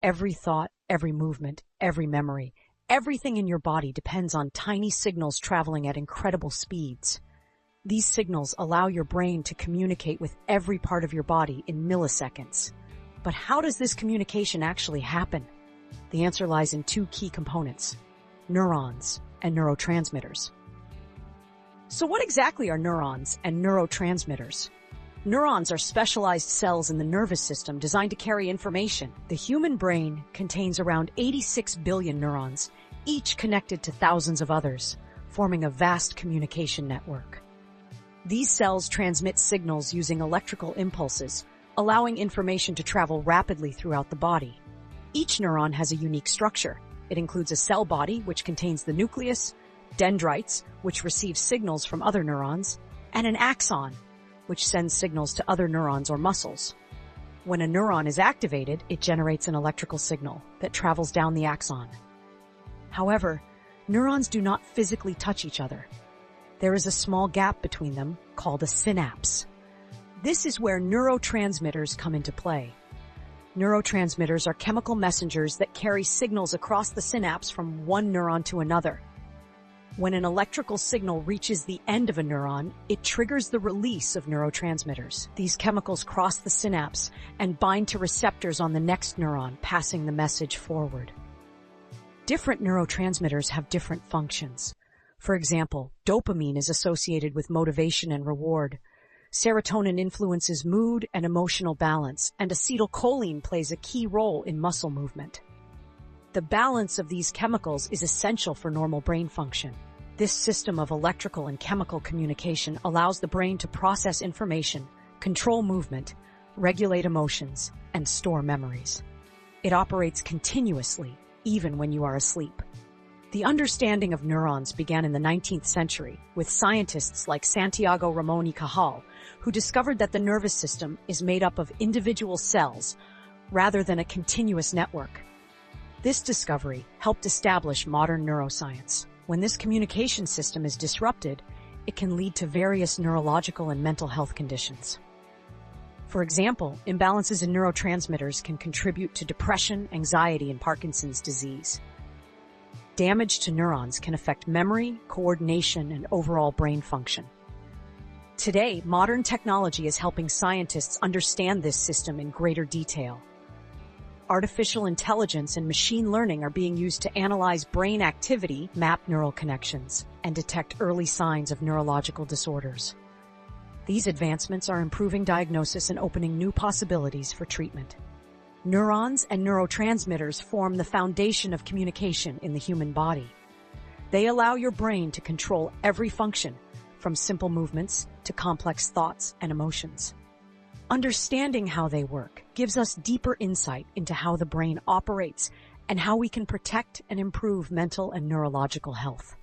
Every thought, every movement, every memory, everything in your body depends on tiny signals traveling at incredible speeds. These signals allow your brain to communicate with every part of your body in milliseconds. But how does this communication actually happen? The answer lies in two key components: neurons and neurotransmitters. So what exactly are neurons and neurotransmitters? Neurons are specialized cells in the nervous system designed to carry information. The human brain contains around 86 billion neurons, each connected to thousands of others, forming a vast communication network. These cells transmit signals using electrical impulses, allowing information to travel rapidly throughout the body. Each neuron has a unique structure. It includes a cell body, which contains the nucleus, dendrites, which receive signals from other neurons, and an axon, which sends signals to other neurons or muscles. When a neuron is activated, it generates an electrical signal that travels down the axon. However, neurons do not physically touch each other. There is a small gap between them called a synapse. This is where neurotransmitters come into play. Neurotransmitters are chemical messengers that carry signals across the synapse from one neuron to another. When an electrical signal reaches the end of a neuron, it triggers the release of neurotransmitters. These chemicals cross the synapse and bind to receptors on the next neuron, passing the message forward. Different neurotransmitters have different functions. For example, dopamine is associated with motivation and reward. Serotonin influences mood and emotional balance, and acetylcholine plays a key role in muscle movement. The balance of these chemicals is essential for normal brain function. This system of electrical and chemical communication allows the brain to process information, control movement, regulate emotions, and store memories. It operates continuously, even when you are asleep. The understanding of neurons began in the 19th century with scientists like Santiago Ramon y Cajal, who discovered that the nervous system is made up of individual cells rather than a continuous network. This discovery helped establish modern neuroscience. When this communication system is disrupted, it can lead to various neurological and mental health conditions. For example, imbalances in neurotransmitters can contribute to depression, anxiety, and Parkinson's disease. Damage to neurons can affect memory, coordination, and overall brain function. Today, modern technology is helping scientists understand this system in greater detail. Artificial intelligence and machine learning are being used to analyze brain activity, map neural connections, and detect early signs of neurological disorders. These advancements are improving diagnosis and opening new possibilities for treatment. Neurons and neurotransmitters form the foundation of communication in the human body. They allow your brain to control every function, from simple movements to complex thoughts and emotions. Understanding how they work gives us deeper insight into how the brain operates and how we can protect and improve mental and neurological health.